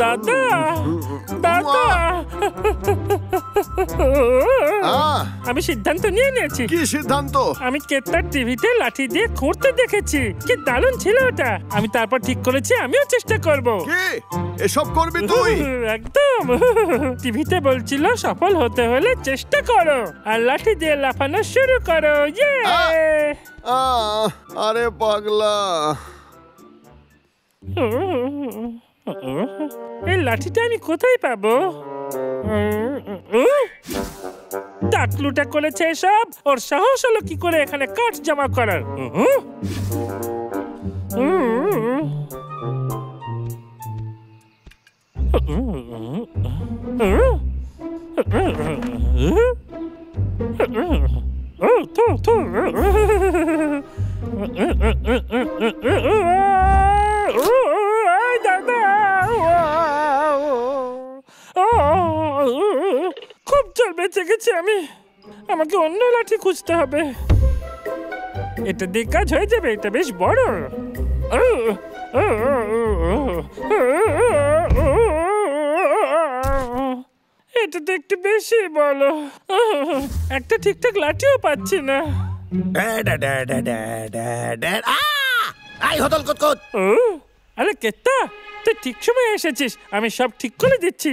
দাদা দাদা আমি সিদ্ধান্ত নিয়ে নিয়েছি। কি সিদ্ধান্ত? আমি কেতলার টিভিতে লাঠি দিয়ে খুঁড়তে দেখেছি, কি দারুণ ছিল ওটা। আমি তারপর ঠিক করেছি আমিও চেষ্টা করব। কি এসব করবি তুই? একদম। টিভিতে বলছিল সফল হতে হলে চেষ্টা করো আর লাঠি দিয়ে লাফানো শুরু করো। আরে পাগলা, এই লাঠিটা আমি কোথায় পাবো? টাকলুটা করেছে এসব। ওর সাহস হলো কি করে এখানে কাঠ জমা করার? খুব জল বেঁচে গেছি আমি। আমাকে অন্য লাঠি খুঁজতে হবে। এটা দিয়ে কাজ হয়ে যাবে, এটা বেশ বড়। এটা তো একটু বেশি বলো। একটা ঠিকঠাক লাঠিও পাচ্ছি না। আরে কেত্তা, তুই ঠিক সময় এসেছিস। আমি সব ঠিক করে দিচ্ছি।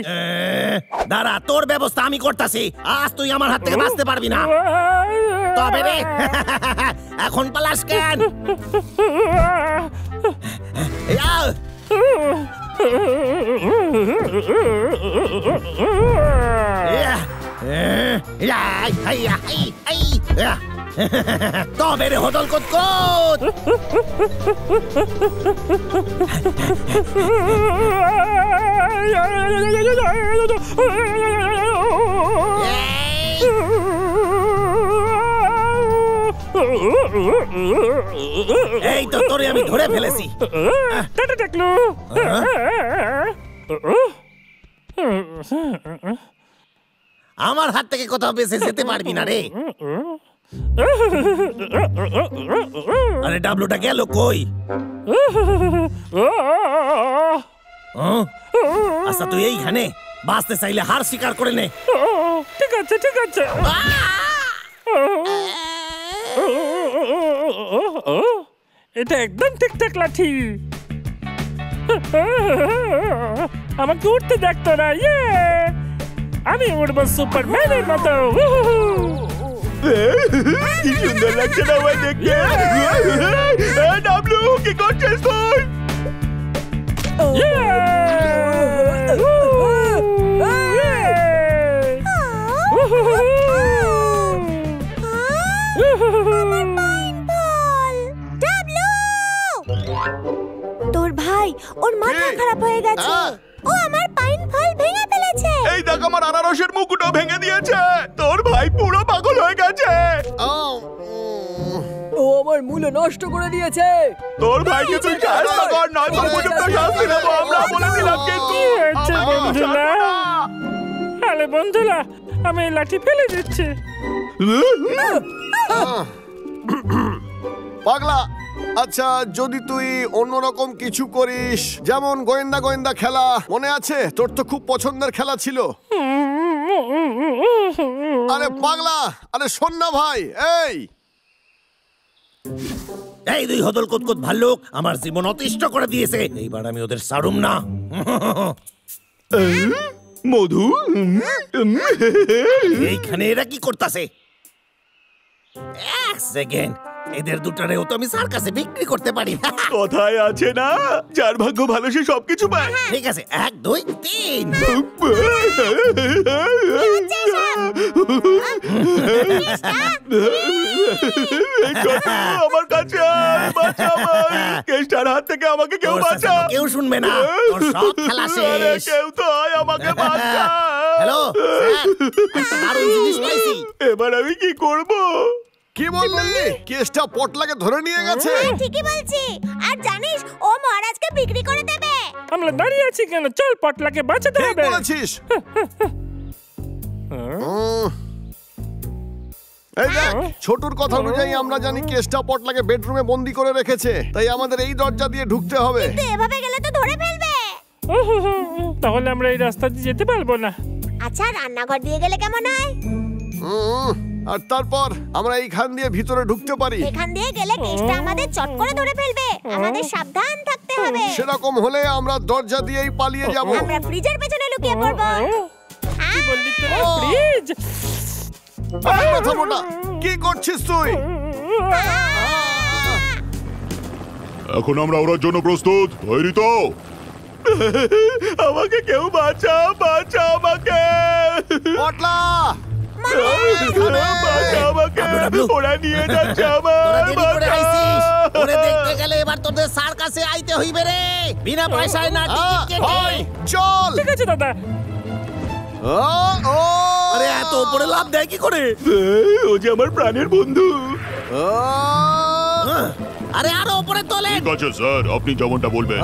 দাঁড়া, তোর ব্যবস্থা আমি করতেছি। আজ তুই আমার হাত থেকে বাঁচতে পারবি না। তবে রে, এখন পালাস কেন? তবে রে হদল কুতকুত, এই তো তোরে আমি ধরে ফেলেছি। আমার হাত থেকে কোথাও বেঁচে যেতে পারবি না রে। আরে ডাবলুটা গেল কই? আচ্ছা তুই এইখানে বাঁচতে চাইলে হার স্বীকার করে নে। ঠিক আছে ঠিক আছে। এটা একদম ঠিকঠাক লাঠি। আমাকে উঠতে দেখ তোরা। আমি উঠবো সুপারম্যানের মতো। কি সুন্দর লাগছে না ভাই দেখতে। ডাবলু, কি করছিস তুই? তোর ভাই, ওর মাথা খারাপ হয়ে গেছে। ও আমার পাইন ফল ভেঙে ফেলেছে। এই দেখ, আমার আনারসের মুকুটও ভেঙে দিয়েছে। তোর ভাই পুরো পাগল হয়ে গেছে। ও আমার মূল্য নষ্ট করে দিয়েছে। তোর ভাইকে তুই সাহায্য কর, নয়তো উপযুক্ত শাস্তি দেব আমরা বলেছিলাম। কিন্তু বন্ধুরা, আরে বন্ধুরা, আমি এই লাঠি ফেলে দিচ্ছি। পাগলা, আচ্ছা যদি তুই অন্যরকম কিছু করিস, যেমন গোয়েন্দা গোয়েন্দা খেলা, মনে আছে? তোর তো খুব পছন্দের খেলা ছিল। আরে পাগলা, আরে শোন না ভাই। এই দুই হদল কুতকুত ভাল্লুক আমার জীবন অতিষ্ঠ করে দিয়েছে। এইবার আমি ওদের ছাড়ুম না। মধু, এইখানে এরা কি করতেছে? এক সেকেন্ড, এদের দুটারেও তো আমি স্যার কাছে বিক্রি করতে পারি। কথায় আছে না, যার ভাগ্য ভালো সে সবকিছু পায়। ঠিক আছে, 1 2 3। আমার কাছে কেষ্টার হাত থেকে আমাকে কেউ বাঁচা। কেউ শুনবে না, তোর সব খেলা শেষ। কেউ তো হয় আমাকে বাঁচা। হ্যালো স্যার, একটা দারুণ জিনিস পাইছি। এবার আমি কি করব? কি বললি? কেসটা পটলাকে ধরে নিয়ে গেছে। ঠিকই বলছি। আর জানিস, ও মহারাজকে বিক্রি করে দেবে। আমরা দাঁড়িয়ে আছি কেন? চল, পটলাকে বাঁচাতে হবে। ঠিক বলেছিস। এই দেখ, ছোটুর কথা অনুযায়ী আমরা জানি কেসটা পটলাকে বেডরুমে বন্দি করে রেখেছে, তাই আমাদের এই দরজা দিয়ে ঢুকতে হবে। কিন্তু এভাবে গেলে তো ধরে ফেলবে। তাহলে আমরা এই রাস্তা দিয়ে যেতে পারবো না। আচ্ছা, রান্নাঘর দিয়ে গেলে কেমন হয়? আর তারপর আমরা এইখান দিয়ে ভিতরে ঢুকতে পারি। এখান দিয়ে গেলে কেসটা আমাদের চট করে ধরে ফেলবে, আমাদের সাবধান থাকতে হবে। সেরকম হলে আমরা দরজা দিয়েই পালিয়ে যাব। আমরা ফ্রিজের পেছনে লুকিয়ে পড়বো। কি বললি তোরা? ফ্রিজ? এই মাথা মোটা, কি করছিস তুই? এখন আমরা ওড়ার জন্য প্রস্তুত, তৈরি তো? আমাকে কেউ বাঁচাও, বাঁচাও আমাকে, পটলা, বাঁচাও আমাকে, ওরা নিয়ে যাচ্ছে আমার। ওরে দেখতে গেলে এবার তোদের সার্কাসে আইতে হইবে রে, বিনা পয়সায় না টিকিট কেটে। চল। ঠিক আছে দাদা। আরে এত উপরে লাভ দেয় কি করে? ও যে আমার প্রাণের বন্ধু। আরে আরো উপরে তোলে। ঠিক আছে স্যার, আপনি যেমনটা বলবেন।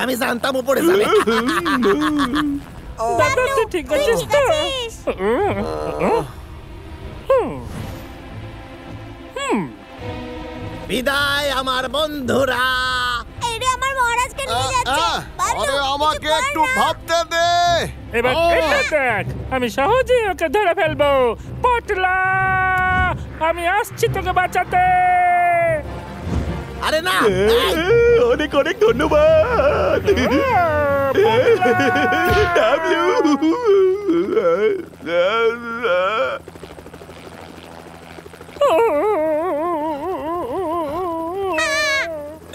আমি জানতাম উপরে যাবে। দাদা তুই ঠিক আছিস তো? বিদায় আমার বন্ধুরা। এই রে, আমার মহারাজকে নিয়ে যাচ্ছে। আরে আমাকে একটু ভাবতে দে। এবার এটা দেখ, আমি সহজেই ওকে ধরে ফেলবো। পটলা, আমি আসছি তোকে বাঁচাতে। আরে না, অনেক অনেক ধন্যবাদ।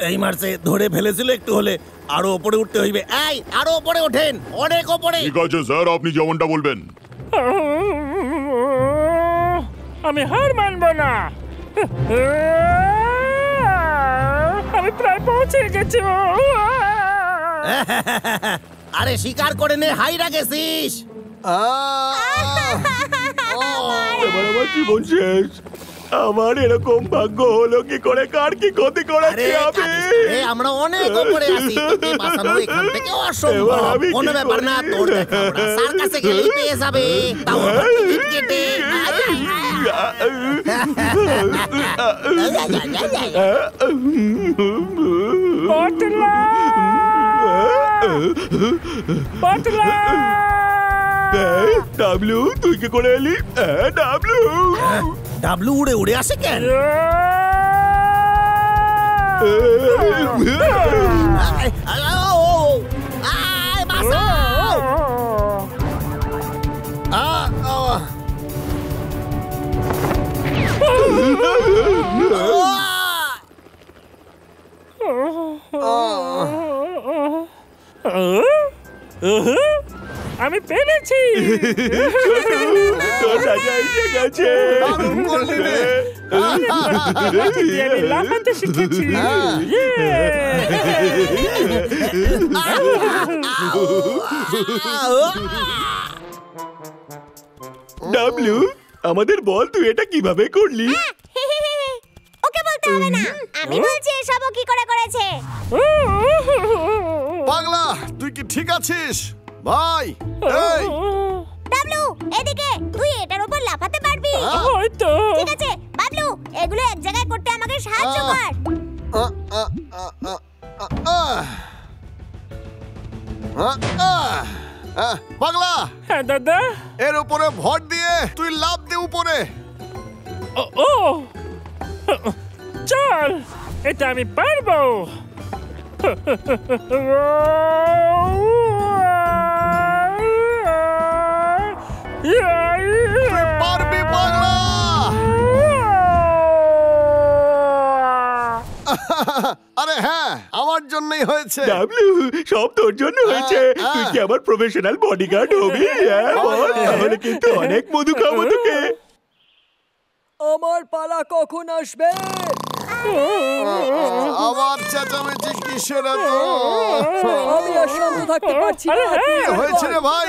এই মারছে ধরে ফেলেছিল, একটু হলে আরো উপরে উঠতে হইবে। এই আরো উপরে ওঠেন, অনেক উপরে। ঠিক আছে স্যার, আপনি যেমনটা বলবেন। আমি হার মানবো না। আমি প্রায় পৌঁছে গেছি। আরে স্বীকার করে নে, হাইরা গেছিস। এবার আমার জীবন শেষ। আমার এরকম ভাগ্য হলো কি করে? কার কি ক্ষতি করেছি আমি? আমরা অনেক উপরে আছি, তোকে বাঁচানো এখান থেকে অসম্ভব। কোনো ব্যাপার না, তোর দেখা ওরা সার্কাসে গেলেই পেয়ে যাবে, তাও টিকিট কেটে। পটলা, পটলা। ডাবলু, তুই কি করে এলি? ডাবলু, ডাবলু উড়ে উড়ে আসে কেন? আমি পেরেছি। আমি লাফাতে শিখেছি। ডাবলু, আমাদের বল তুই এটা কিভাবে করলি? ওকে বলতে হবে না, আমি বলছি এসব কি করে করেছে। পাগলা, তুই কি ঠিক আছিস ভাই? এই ডাবলু, এদিকে, তুই এটার উপর লাফাতে পারবি? হয়তো। ঠিক আছে বাবলু, এগুলো এক জায়গায় করতে আমাকে সাহায্য কর। পাগলা, হ্যাঁ দাদা। এর উপরে ভর দিয়ে তুই লাফ দে উপরে। ও চল, এটা আমি পারবো। তুই পারবি পাগলা। আরে হ্যাঁ, আমার জন্যই হয়েছে। ডাবলু, সব তোর জন্য হয়েছে। তুই কি আমার প্রফেশনাল বডিগার্ড হবি? তাহলে কিন্তু অনেক মধু খাবো তোকে। আমার পালা কখন আসবে? আবার চেঁচামেচি কিসের এত? আমি আর শান্ত থাকতে পারছি না। আরে হ্যাঁ, হয়েছে রে ভাই?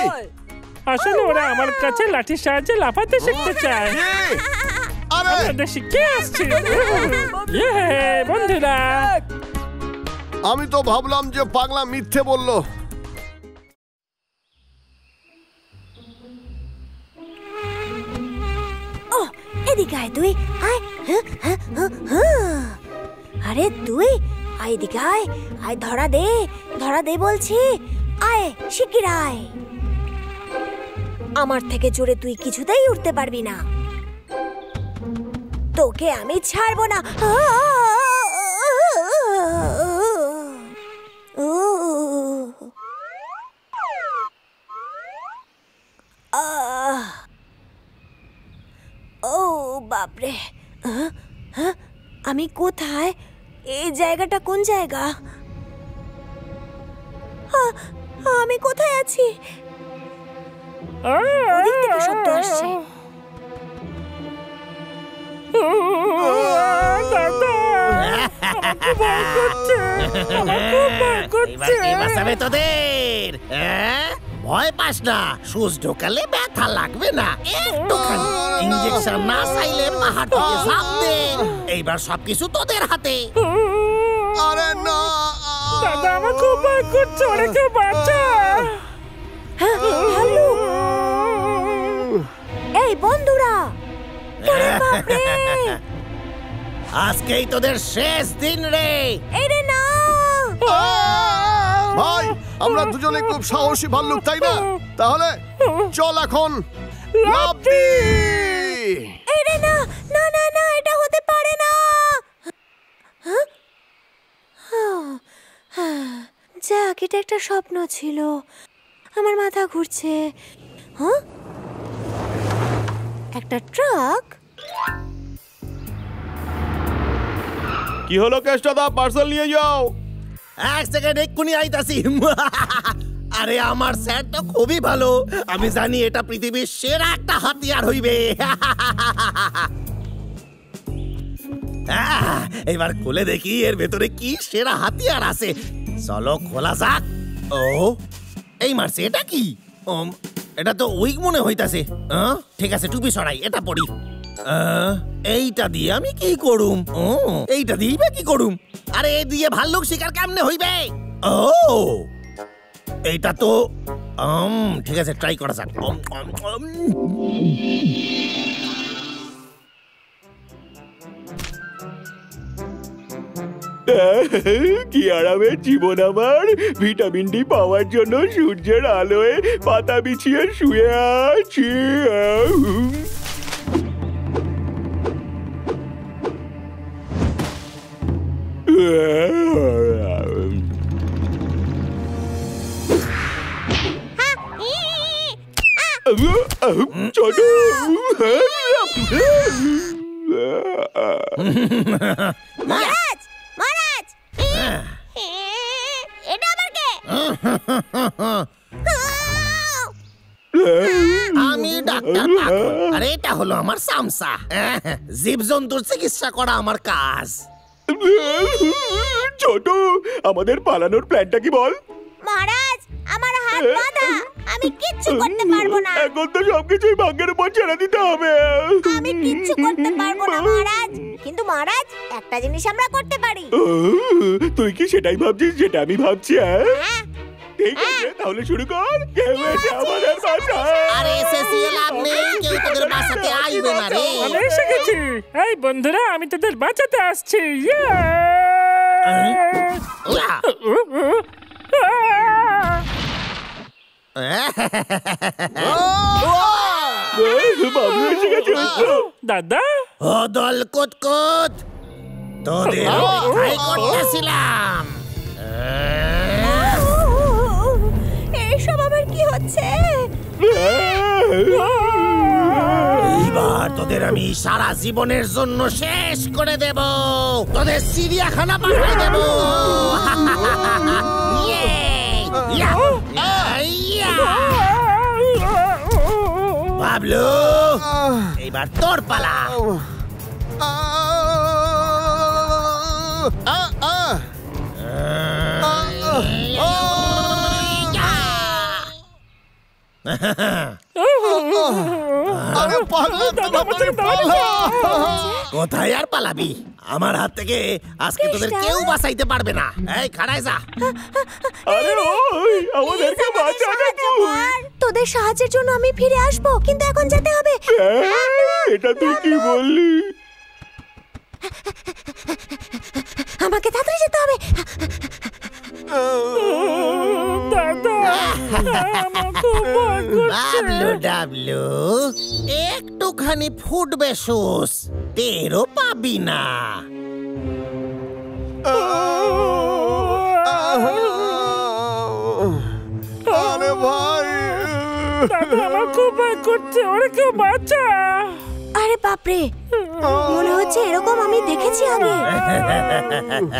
আসলে ওরা আমার কাছে লাঠির সাহায্যে লাফাতে শিখতে চায়। আরে আমাদের শিখে আসছি। বন্ধুরা, আমি তো ভাবলাম যে পাগলা মিথ্যে বললো। এদিকে আয় তুই, আয়। আরে তুই আয়, এদিকে আয়, আয় ধরা দে বলছি, আয় শিগগির আয়। আমার থেকে জোরে তুই কিছুতেই উঠতে পারবি না, তোকে আমি ছাড়বো না। ও বাপরে, আমি কোথায়? এই জায়গাটা কোন জায়গা? আমি কোথায় আছি? ওদিক থেকে শব্দ আসছে। ভয় পাস না, সুচ ঢোকালে ব্যথা লাগবে না, একটুখানি ইনজেকশন না চাইলে পাহাড় থেকে ঝাঁপ দে। এইবার সবকিছু তোদের হাতে। আরে না দাদা, আমার খুব ভয় করছে, ওরে বাঁচা। এই বন্ধুরা, আজকেই তোদের শেষ দিন রে। এই রে না ভাই, আমরা দুজনে খুব সাহসী ভাল্লুক, তাই না? তাহলে চল এখন লাফ দি। এই রে না না না না, এটা হতে পারে না। যাক, এটা একটা স্বপ্ন ছিল। আমার মাথা ঘুরছে। একটা ট্রাক। কি হলো কেষ্টদা, পার্সেল নিয়ে যাও। এক সেকেন্ড, এক্ষুনি আইতাছি। আরে আমার স্যার তো খুবই ভালো, আমি জানি এটা পৃথিবীর সেরা একটা হাতিয়ার হইবে। এবার খুলে দেখি এর ভেতরে কি সেরা হাতিয়ার আছে। চলো খোলা যাক। ও এই মারছে, এটা কি? এটা তো উইক মনে হইতাছে। ঠিক আছে, টুপি সরাই, এটা পড়ি। এইটা দিয়ে আমি কি করুম? এইটা দিয়ে কি করুম? আরে এই দিয়ে ভাল্লুক শিকার কেমনে হইবে? ও এইটা তো ঠিক আছে, ট্রাই করা যাক। কি আরামের জীবন আমার। ভিটামিন ডি পাওয়ার জন্য সূর্যের আলোয় পাতা বিছিয়ে শুয়ে আছি। ছোট মহারাজ, মহারাজ, এটা আবার কে? আমি ডাক্তার পাগল, আর এটা হলো আমার সামসা। জীবজন্তুর চিকিৎসা করা আমার কাজ। ছোট, আমাদের পালানোর প্ল্যানটা কি বল? মহারাজ, আমার হাত বাঁধা, আমি কিচ্ছু করতে পারবো না। এখন তো সবকিছুই ভাগ্যের উপর ছেড়ে দিতে হবে। আমি কিচ্ছু করতে পারবো না মহারাজ। কিন্তু মহারাজ, একটা জিনিস আমরা করতে পারি। তুই কি সেটাই ভাবছিস যেটা আমি ভাবছি? হ্যাঁ, ঠিক আছে, তাহলে শুরু কর। কেউ এসে আমাদের বাঁচাও। আরে এসেছি, লাভ নেই, কেউ তোদের বাঁচাতে আইবে না রে। আমি এসে গেছি। এই বন্ধুরা, আমি তোদের বাঁচাতে আসছি। দাদা, ও দল কুতকুত, তোদের অপেক্ষাই করতেছিলাম। এইসব আবার কি হচ্ছে? এইবার তোদের আমি সারা জীবনের জন্য শেষ করে দেব। তোদের চিড়িয়াখানা পাঠিয়ে দেব। বাবলু, এইবার তোর পালা। আরে পাগলা, তাড়াতাড়ি পালা। কোথায় আর পালাবি? আমার হাত থেকে আজকে তোদের কেউ বাঁচাইতে পারবে না। এই খাড়ায় যা। আরে ওই আমাদেরকে বাঁচা না তুই। তোদের সাহায্যের জন্য আমি ফিরে আসবো, কিন্তু এখন যেতে হবে। এটা তুই কি বললি? আমাকে তাড়াতাড়ি যেতে হবে। দাদা আমার খুব ভয় করছে। ডাবলু ডাবলু একটুখানি ফুটবে সুস, টেরও পাবি না। আরে ভাই, দাদা আমার খুব ভয় করছে, ওরে কেউ বাঁচা। আরে বাপরে, মনে হচ্ছে এরকম আমি দেখেছি আগে।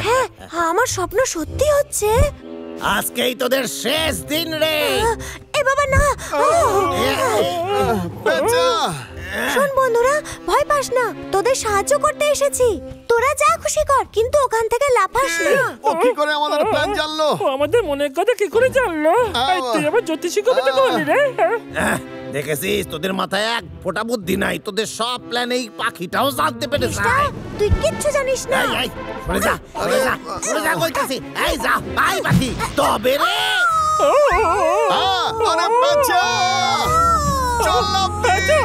হ্যাঁ, আমার স্বপ্ন সত্যি হচ্ছে। আজকেই তোদের শেষ দিন রে। এ বাবা না। পেঁচা। শোন বন্ধুরা, ভয় পাস না, তোদের সাহায্য করতে এসেছি। তোরা যা খুশি কর, কিন্তু ওখান থেকে লাফাস না। ও কি করে আমাদের প্ল্যান জানলো? ও আমাদের মনের কথা কি করে জানলো? এই তুই আবার জ্যোতিষী কবে থেকে হলি রে? দেখেছিস, তোদের মাথায় এক ফোঁটা বুদ্ধি নাই। তোদের সব প্ল্যান এই পাখিটাও জানতে পেরেছে। তুই কিচ্ছু জানিস না। এই সরে যা, সরে যা, সরে যা কইতাছি। এই যা, বাই পাখি। তবে রে আরে পেঁচা, চল না পেঁচা।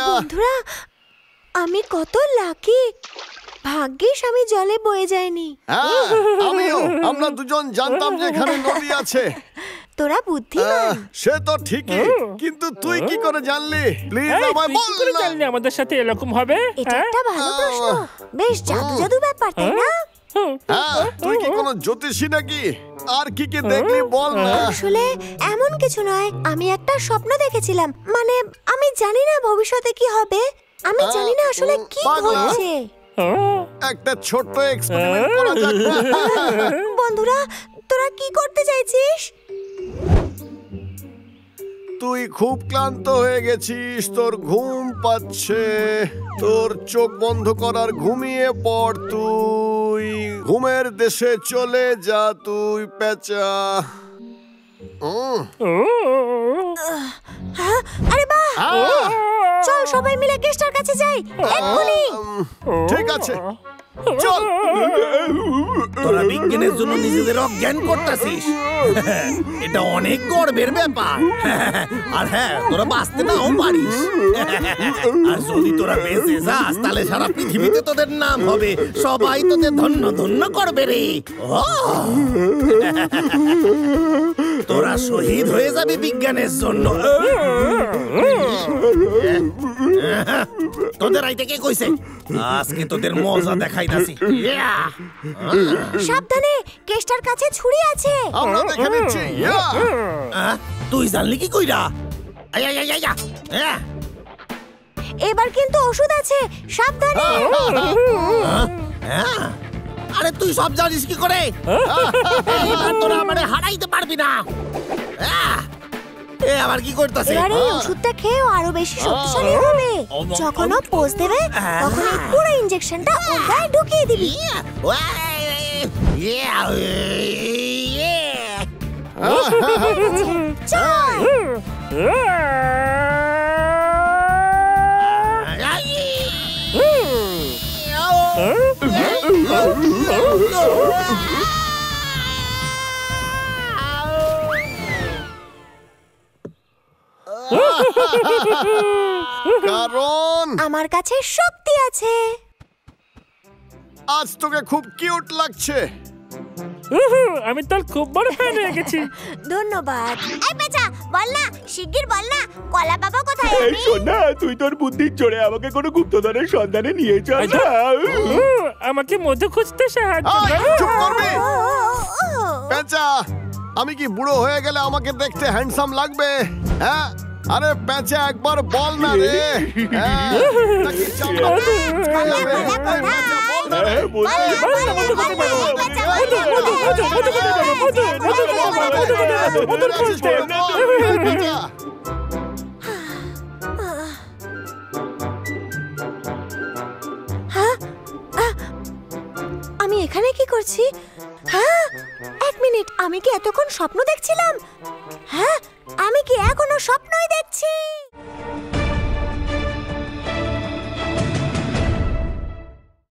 বন্ধুরা, আমি কত লাকি। ভাগ্যিস আমি জলে বয়ে যাইনি। হ্যাঁ, আমিও। আমরা দুজন জানতাম যে এখানে নদী আছে। তোরা বুদ্ধিমান। সে তো ঠিকই, কিন্তু তুই কি করে জানলি? প্লিজ এই, আমায় তুই কি বল করে না। জানলি আমাদের সাথে এরকম হবে? এটা একটা ভালো প্রশ্ন। বেশ জাদু জাদু ব্যাপার, তাই না? হ্যাঁ, তুই কি কোনো জ্যোতিষী নাকি? আর কি কি দেখলি বল না। আসলে এমন কিছু নয়, আমি একটা স্বপ্ন দেখেছিলাম। মানে আমি জানি না ভবিষ্যতে কি হবে। আমি জানি না আসলে কি পাগলা। ঘটছে। একটা ছোট্ট এক্সপেরিমেন্ট করা যাক। বন্ধুরা, তোরা কি করতে চাইছিস? তুই খুব ক্লান্ত হয়ে গেছিস, তোর ঘুম পাচ্ছে, তোর চোখ বন্ধ করার, ঘুমিয়ে পড়। তুই ঘুমের দেশে চলে যা তুই পেঁচা। হ্যাঁ, আরে বাহ, চল সবাই মিলে গেস্টার কাছে যাই এক্ষুনি। ঠিক আছে, চল। তোরা বিজ্ঞানের জন্য নিজেদের অজ্ঞান করতেছিস। এটা অনেক গর্বের ব্যাপার। আর হ্যাঁ, তোরা বাঁচতে নাও পারিস। আর যদি তোরা বেঁচে যাস, তাহলে সারা পৃথিবীতে তোদের নাম হবে। সবাই তোদের ধন্য ধন্য করবে রে। তোরা শহীদ হয়ে যাবি বিজ্ঞানের জন্য। তোদের আইতে কে কইছে? আজকে তোদের মজা দেখাইতাছি। সাবধানে, কেষ্টার কাছে ছুরি আছে। আমরা দেখে নিচ্ছি। তুই জানলি কি কইরা? এবার কিন্তু ওষুধ আছে, সাবধানে। আরে তুই সব জানিস কি করে? এবার তোরা আমারে হারাইতে পারবি না। এ আবার কি করতেছে? এবার এই ওষুধটা খেয়েও আরো বেশি শক্তিশালী হবে। যখন ও পোজ দেবে, তখন এই পুরো ইনজেকশনটা ওর গায়ে ঢুকিয়ে দিবি। চল। কারণ আমার কাছে শক্তি আছে। আজ তোকে খুব কিউট লাগছে। আমি তোর খুব বড় ফ্যান হয়ে গেছি। ধন্যবাদ। এই পেঁচা, বল না, শিগগির বল না, কলা বাবা কোথায়? এই শোন না, তুই তোর বুদ্ধির জোরে আমাকে কোনো গুপ্তধনের সন্ধানে নিয়ে চল না। আমাকে মধু খুঁজতে সাহায্য এই, করো। চুপ করবি? পেঁচা, আমি কি বুড়ো হয়ে গেলে আমাকে দেখতে হ্যান্ডসাম লাগবে? হ্যাঁ, আরে পেঁচা একবার বল না রে। হ্যাঁ, নাকি চামড়া উঠে যাবে? এই পেঁচা, বল না রে। এখানে কি করছি? হ্যাঁ, এক মিনিট, আমি কি এতক্ষণ স্বপ্ন দেখছিলাম? হ্যাঁ, আমি কি এখনো স্বপ্নই দেখছি?